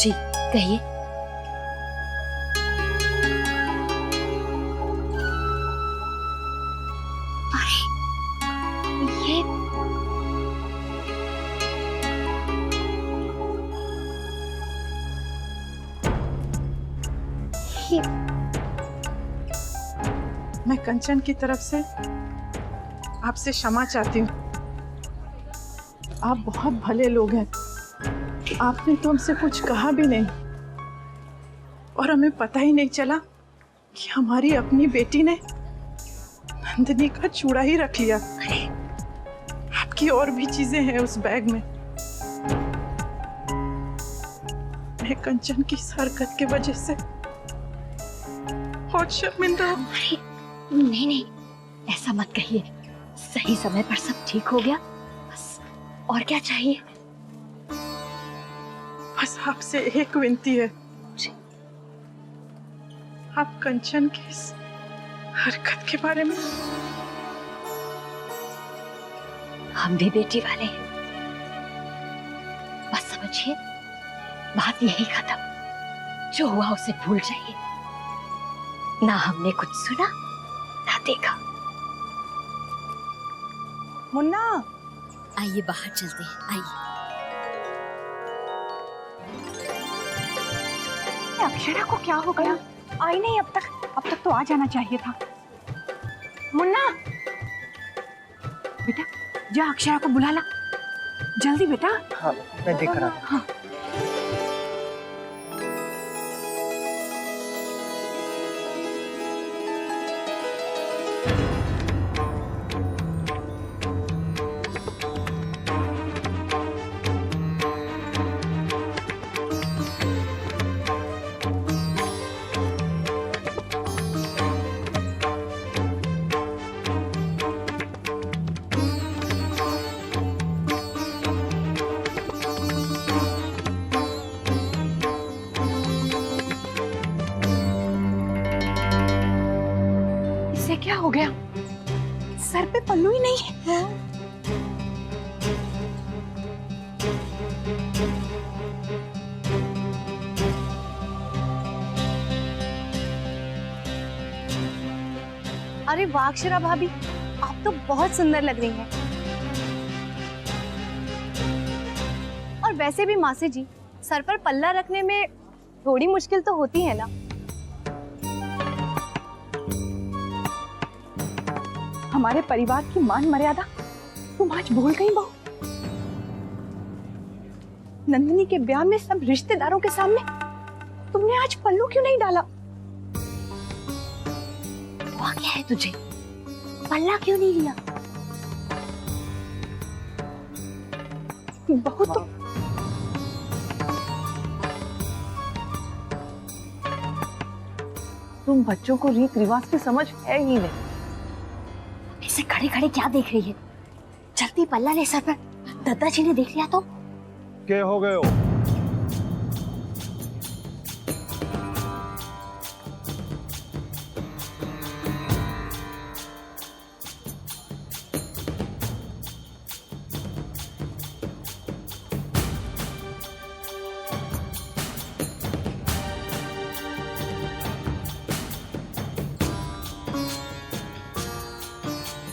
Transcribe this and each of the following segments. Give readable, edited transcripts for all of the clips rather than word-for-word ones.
जी कहिए। ये मैं कंचन की तरफ से आपसे क्षमा चाहती हूँ। आप बहुत भले लोग हैं। आपने तो हमसे कुछ कहा भी नहीं और हमें पता ही नहीं चला कि हमारी अपनी बेटी ने नंदिनी का चूड़ा ही रख लिया। आपकी और भी चीजें हैं उस बैग में। मैं कंचन की इस हरकत की वजह से बहुत शर्मिंदा हूँ। नहीं नहीं, ऐसा मत कहिए। सही समय पर सब ठीक हो गया, बस और क्या चाहिए। बस आपसे एक विनती है, आप कंचन की इस हरकत के बारे में। हम भी बेटी वाले हैं, बस समझिए बात यही खत्म। जो हुआ उसे भूल जाइए। ना हमने कुछ सुना ना देखा। मुन्ना, आइए बाहर चलते हैं, आइए। अक्षरा को क्या हो गया? आई नहीं अब तक तो आ जाना चाहिए था। मुन्ना बेटा, जा अक्षरा को बुला ला जल्दी बेटा। हाँ, मैं देख रहा हूँ। हाँ। क्या हो गया? सर पे पल्लू ही नहीं है। अरे वाह अक्षरा भाभी, आप तो बहुत सुंदर लग रही हैं। और वैसे भी मासी जी, सर पर पल्ला रखने में थोड़ी मुश्किल तो होती है ना। हमारे परिवार की मान मर्यादा तुम आज भूल गई बहू। नंदिनी के ब्याह में सब रिश्तेदारों के सामने तुमने आज पल्लू क्यों नहीं डाला? हुआ क्या है तुझे? पल्ला क्यों नहीं लिया? बहू तो तुम बच्चों को रीत रिवाज की समझ है ही नहीं। ऐसे खड़े खड़े क्या देख रही है? जल्दी पल्ला ले सर पर, दादाजी ने देख लिया तो। क्या हो गए हो?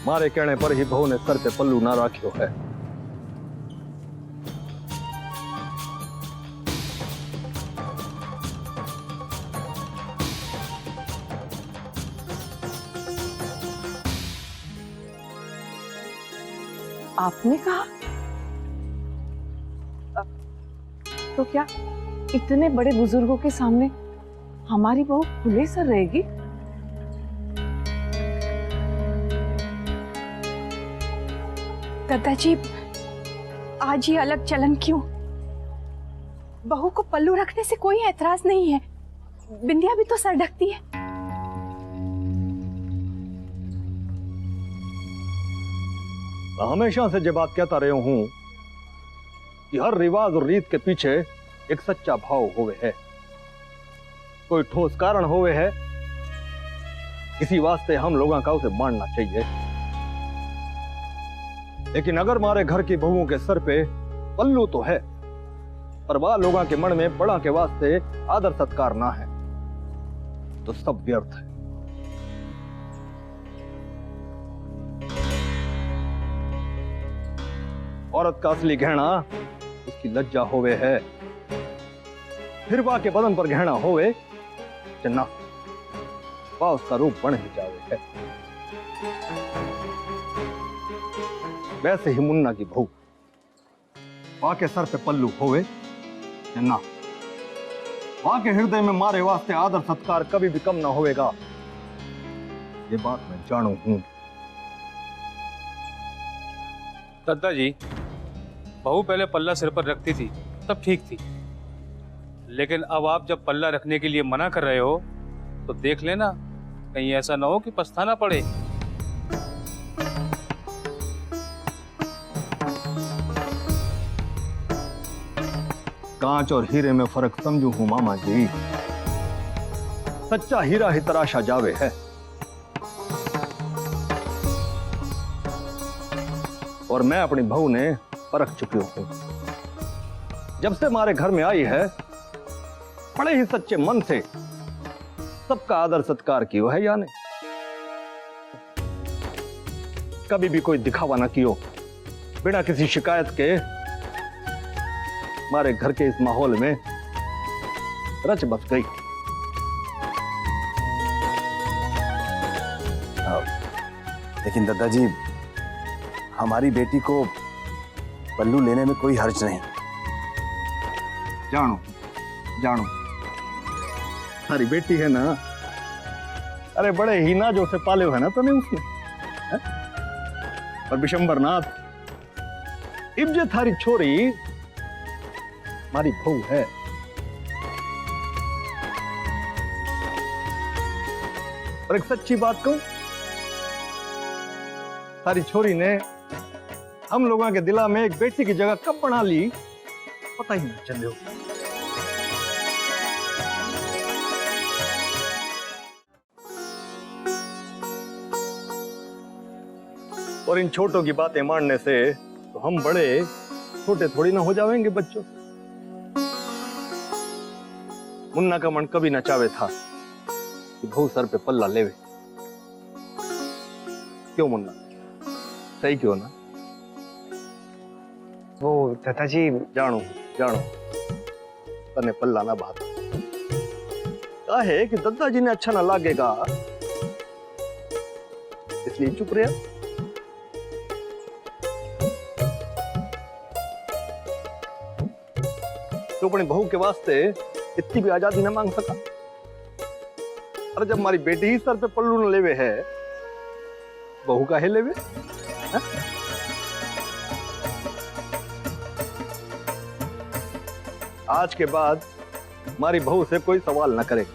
मारे कहने पर ही बहू ने सर पे पल्लू ना राख्यो है। आपने कहा तो क्या इतने बड़े बुजुर्गों के सामने हमारी बहू खुले सर रहेगी? दादाजी, आज ये अलग चलन क्यों? बहू को पल्लू रखने से कोई ऐतराज नहीं है, बिंदिया भी तो सर ढकती है। हमेशा से जो बात कहता रहा हूं कि हर रिवाज और रीत के पीछे एक सच्चा भाव होवे है, कोई ठोस कारण होवे है। इसी वास्ते हम लोगों का उसे मानना चाहिए। लेकिन अगर हमारे घर की बहुओं के सर पे पल्लू तो है, पर वह लोगों के मन में बड़ा के वास्ते आदर सत्कार ना है तो सब व्यर्थ है। औरत का असली गहना उसकी लज्जा होवे है, फिर वह के बदन पर गहना होवे चन्ना वह उसका रूप बन ही जावे है। वैसे ही मुन्ना की बहू वहां के सर पे पल्लू होवे चन्ना वहां के हृदय में मारे वास्ते आदर सत्कार कभी भी कम ना होवेगा, ये बात मैं जानू हूं। दद्दा जी, बहू पहले पल्ला सिर पर रखती थी तब ठीक थी, लेकिन अब आप जब पल्ला रखने के लिए मना कर रहे हो तो देख लेना कहीं ऐसा ना हो कि पछताना पड़े। कांच और हीरे में फर्क समझू हूं मामा जी, सच्चा हीरा ही तराशा जावे है और मैं अपनी बहू ने परख चुकी हूं। जब से हमारे घर में आई है बड़े ही सच्चे मन से सबका आदर सत्कार कियो है, यानी कभी भी कोई दिखावा ना कियो, बिना किसी शिकायत के हमारे घर के इस माहौल में रच बस गई। लेकिन दादाजी, हमारी बेटी को पल्लू लेने में कोई हर्ज नहीं। जानो जानो हमारी बेटी है ना, अरे बड़े ही ना जो से पाले हुए है ना तने उसने है? और विशंबरनाथ इब्जे थारी छोरी हमारी बहू है। और एक सच्ची बात कहूं, सारी छोरी ने हम लोगों के दिला में एक बेटी की जगह कब बना ली पता ही नहीं चले। और इन छोटों की बातें मानने से तो हम बड़े छोटे थोड़ी ना हो जाएंगे बच्चों। मुन्ना का मन कभी न चावे था कि बहू सर पे पल्ला लेवे। क्यों मुन्ना, सही क्यों ना? वो दादाजी, जानो जानो तने पल्ला ना बात काहे कि दादाजी ने अच्छा ना लागेगा इसलिए चुप रहा। तो अपनी बहू के वास्ते इतनी भी आजादी न मांग सका। अरे जब हमारी बेटी ही सर पे पल्लू न लेवे है, बहू का है लेवे है? आज के बाद हमारी बहू से कोई सवाल न करे।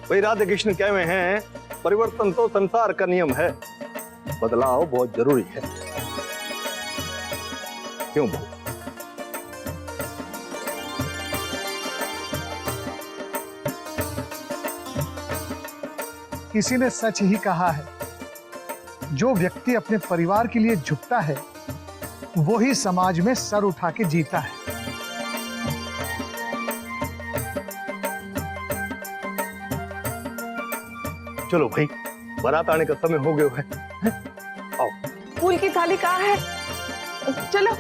वही राधे कृष्ण कहवे हैं, परिवर्तन तो संसार का नियम है, बदलाव बहुत जरूरी है। क्यों बहू? किसी ने सच ही कहा है, जो व्यक्ति अपने परिवार के लिए झुकता है वो ही समाज में सर उठा के जीता है। चलो भाई, बारात आने का समय हो गया है। आओ। फूल की थाली कहाँ है? चलो।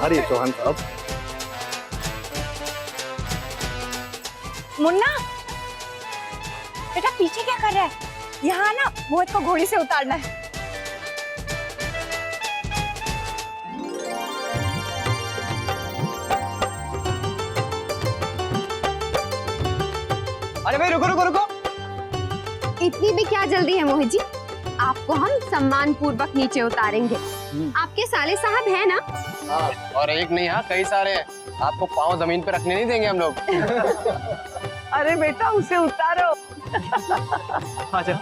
आभारी है चौहान साहब। मुन्ना बेटा पीछे क्या कर रहा है? यहाँ ना मोहित को घोड़ी से उतारना है। अरे भाई रुको रुको रुको। इतनी भी क्या जल्दी है मोहित जी, आपको हम सम्मान पूर्वक नीचे उतारेंगे। आपके साले साहब हैं ना? हाँ, और एक नहीं, हाँ कई सारे हैं। आपको पाँव जमीन पे रखने नहीं देंगे हम लोग। अरे बेटा उसे उतारो। अच्छा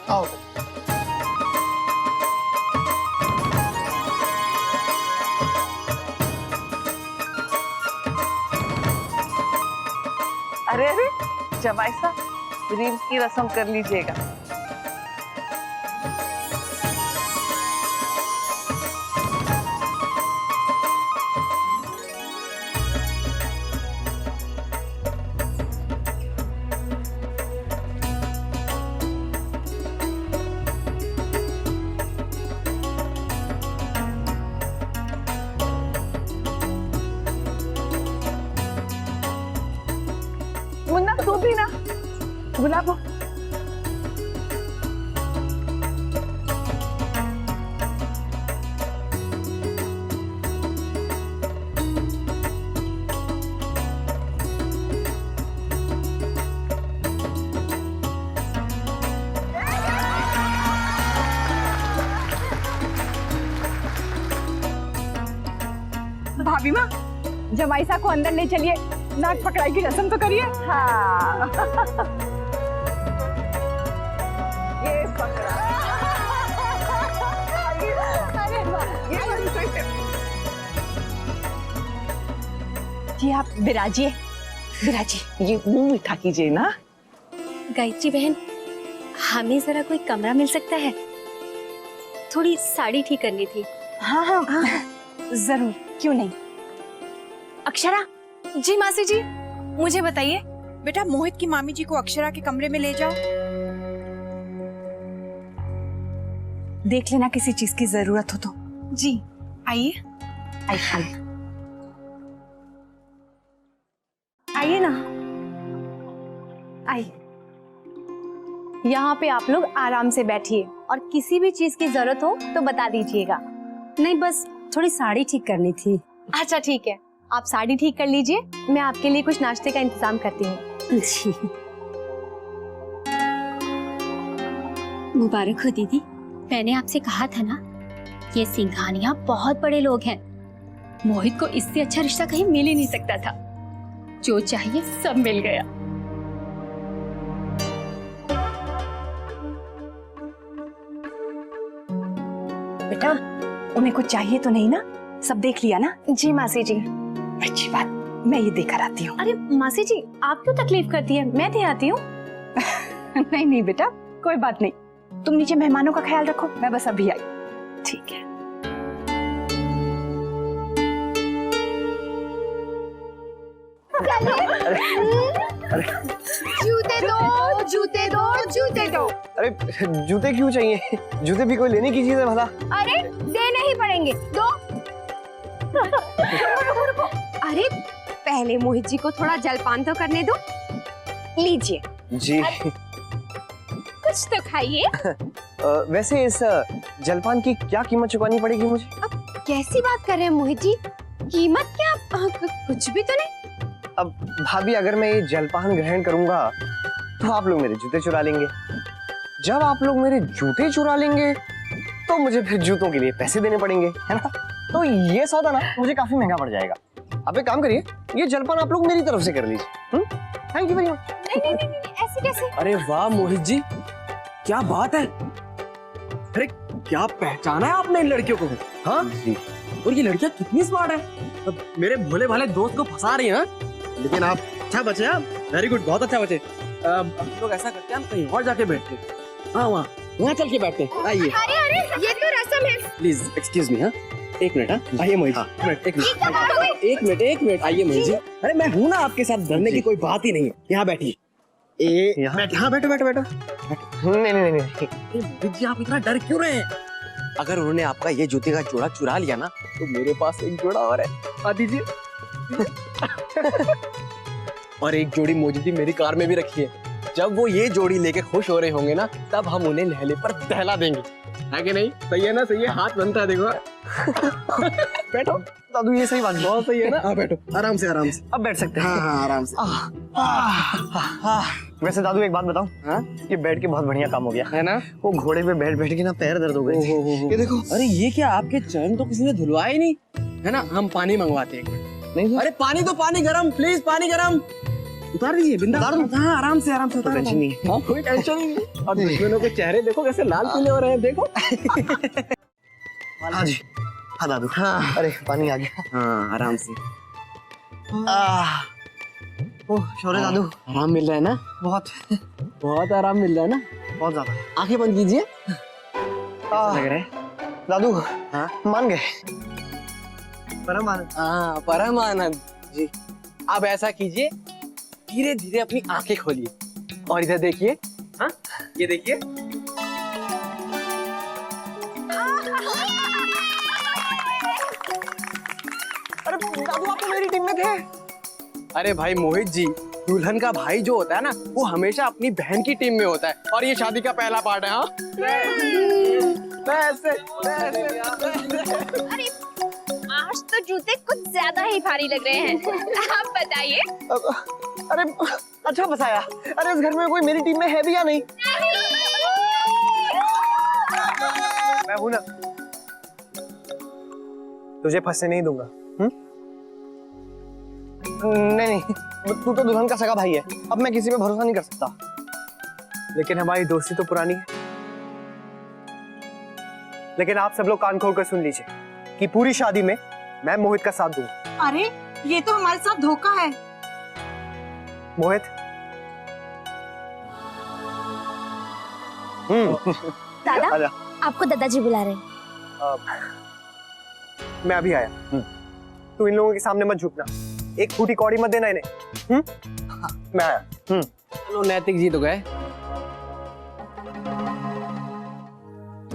आओ। अरे अरे जमाई साहब, रील्स की रस्म कर लीजिएगा। मुन्ना तू भी ना, गुलाबो। भाभी माँ जमाई साहब को अंदर ले चलिए, नाक पकड़ाई की रस्म तो करिए। हाँ ये पकड़ा। अरे वाह, ये बड़ी सही है। जी आप विराजिए, विराजिए। ये मुंह मीठा कीजिए ना। गायत्री बहन, हमें जरा कोई कमरा मिल सकता है? थोड़ी साड़ी ठीक करनी थी। हाँ हाँ हाँ जरूर, क्यों नहीं। अक्षरा। जी मासी जी, मुझे बताइए। बेटा मोहित की मामी जी को अक्षरा के कमरे में ले जाओ। देख लेना किसी चीज की जरूरत हो तो। जी आइए। आइए आइए ना, आइए। यहाँ पे आप लोग आराम से बैठिए और किसी भी चीज की जरूरत हो तो बता दीजिएगा। नहीं, बस थोड़ी साड़ी ठीक करनी थी। अच्छा ठीक है, आप साड़ी ठीक कर लीजिए, मैं आपके लिए कुछ नाश्ते का इंतजाम करती हूँ। जी मुबारक हो दीदी। मैंने आपसे कहा था ना, ये सिंघानिया बहुत बड़े लोग हैं। मोहित को इससे अच्छा रिश्ता कहीं मिल ही नहीं सकता था। जो चाहिए सब मिल गया। बेटा उन्हें कुछ चाहिए तो नहीं ना? सब देख लिया ना? जी मासी जी। अच्छी बात, मैं ये देकर आती हूँ। अरे मासी जी, आप क्यों तकलीफ करती है, मैं दे आती हूँ। नहीं नहीं बेटा, कोई बात नहीं। तुम नीचे मेहमानों का ख्याल रखो, मैं बस अभी आई। ठीक है। जूते दो, जूते दो, जूते दो। अरे जूते क्यों चाहिए? जूते भी कोई लेने की चीज है भला? अरे देने ही पड़ेंगे, दो। अरे पहले मोहित जी को थोड़ा जलपान तो करने दो। लीजिए। जी कुछ तो खाइए। वैसे इस जलपान की क्या कीमत चुकानी पड़ेगी मुझे? अब कैसी बात कर रहे हैं मोहित जी? कीमत क्या? कुछ भी तो नहीं। अब भाभी अगर मैं ये जलपान ग्रहण करूंगा तो आप लोग मेरे जूते चुरा लेंगे। जब आप लोग मेरे जूते चुरा लेंगे तो मुझे फिर जूतों के लिए पैसे देने पड़ेंगे, है ना? तो ये सौदा ना मुझे काफी महंगा पड़ जाएगा। आप एक काम करिए, ये जलपान आप लोग मेरी तरफ से कर लीजिए। Thank you very much. नहीं, ऐसे कैसे? अरे वाह मोहित जी, क्या बात है। अरे क्या पहचाना है आपने इन लड़कियों को? हाँ जी। और ये लड़कियां कितनी स्मार्ट है, अब मेरे भोले भाले दोस्त को फंसा रही है ना। लेकिन आप अच्छा बचे, आप वेरी गुड, बहुत अच्छा बचे। अब हम लोग ऐसा करते हैं, हम कहीं और जाके बैठते हैं। हाँ वहाँ चल के बैठते हैं। आइए। अरे ये तो रस्म है। Please excuse me. हाँ एक मिनट। हाँ आइए मोहित जी, एक मिनट आइए मोहित जी। अरे मैं हूँ ना आपके साथ, डरने की कोई बात ही नहीं है। यहाँ बैठिए। हाँ बैठो। नहीं। मोहित जी आप इतना डर क्यों रहे हैं? अगर उन्होंने आपका ये जूते का जोड़ा चुरा लिया ना तो मेरे पास एक जोड़ा और है, आ दीजिए। और एक जोड़ी मौजूदी मेरी कार में भी रखी है। जब वो ये जोड़ी लेके खुश हो रहे होंगे ना तब हम उन्हें लहले पर दहला देंगे, है कि नहीं? सही है ना? सही है, हाथ बनता है देखो। बैठो दादू, ये सही बात है। बहुत सही है ना? हाँ बैठो, आराम से। अब बैठ सकते हैं। हाँ आराम से। वैसे दादू एक बात बताऊं? हाँ? ये बैठ के बहुत बढ़िया काम हो गया है ना? वो घोड़े पे बैठ के ना पैर दर्द हो गए थे। ये देखो। अरे ये क्या, आपके चरण तो किसी ने धुलवाए ही नहीं, है ना? हम पानी मंगवाते हैं। नहीं, अरे पानी गरम, प्लीज पानी गरम उतार दीजिए। बिंदा हाँ आराम से उतार। टेंशन नहीं है। हाँ कोई टेंशन नहीं है। और दुश्मनों के चेहरे देखो कैसे लाल पीले हो रहे हैं, देखो। हाँ जी। हाँ दादू। हाँ अरे पानी आ गया। हाँ आराम से। ओह शौर्य दादू, आराम मिल रहा है ना? बहुत आराम मिल रहा है ना? बहुत ज्यादा। आंखें बंद कीजिए। लग रहा है दादू। हाँ मान गए। परम आनंद जी। अब ऐसा कीजिए, धीरे धीरे अपनी आंखें खोलिए और इधर देखिए। हाँ ये देखिए। अरे दादू आप तो मेरी टीम में थे। अरे भाई मोहित जी, दुल्हन का भाई जो होता है ना वो हमेशा अपनी बहन की टीम में होता है, और ये शादी का पहला पार्ट है। हाँ अरे आज तो जूते कुछ ज्यादा ही भारी लग रहे हैं। आप बताइए। अरे अच्छा फंसाया। अरे इस घर में कोई मेरी टीम में है भी या नहीं? मैं हूं ना, तुझे फंसने नहीं दूंगा। नहीं तू तो दुल्हन का सगा भाई है, अब मैं किसी पे भरोसा नहीं कर सकता। लेकिन हमारी दोस्ती तो पुरानी है। लेकिन आप सब लोग कान खोल कर सुन लीजिए कि पूरी शादी में मैं मोहित का साथ दूंगा। अरे ये तो हमारे साथ धोखा है। मोहित दादा आपको दादाजी बुला रहे हैं। मैं अभी आया। तू इन लोगों के सामने मत झुकना, एक फूटी कौड़ी मत देना इन्हें। मैं आया। चलो नैतिक जी तो गए।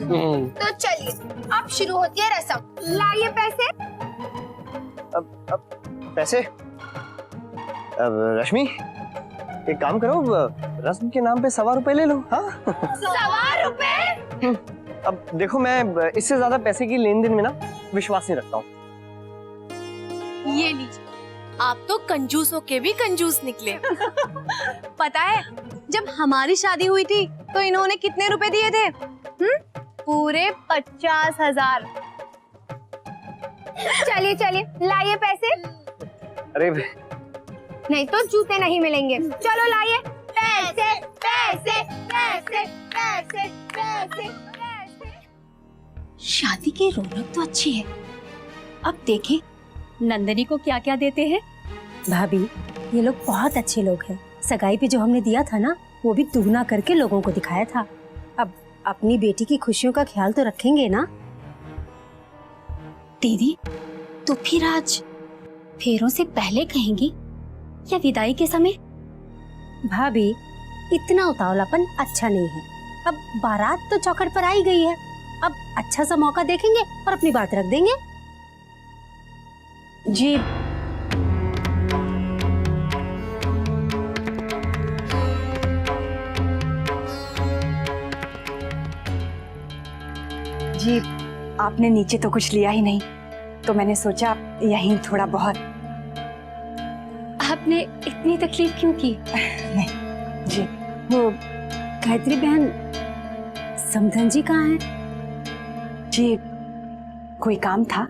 तो चलिए अब शुरू होती है रस्म। लाइए पैसे। अब पैसे? अब रश्मि एक काम करो, रस्म के नाम पे 1.25 रुपए ले लो। हाँ 1.25 रुपए? अब देखो, मैं इससे ज्यादा पैसे की लेन देन में ना विश्वास नहीं रखता हूँ। ये लीजिए, आप तो कंजूसों के भी कंजूस निकले। पता है जब हमारी शादी हुई थी तो इन्होंने कितने रुपए दिए थे? पूरे 50,000। चलिए लाइए पैसे। अरे नहीं तो जूते नहीं मिलेंगे। चलो लाइए पैसे पैसे पैसे पैसे पैसे पैसे। शादी की रौनक तो अच्छी है, अब देखें नंदनी को क्या क्या देते हैं। भाभी ये लोग बहुत अच्छे लोग हैं। सगाई पे जो हमने दिया था ना वो भी दुगना करके लोगों को दिखाया था। अब अपनी बेटी की खुशियों का ख्याल तो रखेंगे ना। दीदी तो फिर आज फेरों से पहले कहेंगी या विदाई के समय? भाभी इतना उतावलापन अच्छा नहीं है। अब बारात तो चौखट पर आई गई है, अब अच्छा सा मौका देखेंगे और अपनी बात रख देंगे। जी जी, आपने नीचे तो कुछ लिया ही नहीं, तो मैंने सोचा यहीं थोड़ा बहुत। आपने इतनी तकलीफ क्यों की? जी वो गायत्री बहन, समधन जी कहाँ हैं? जी कोई काम था?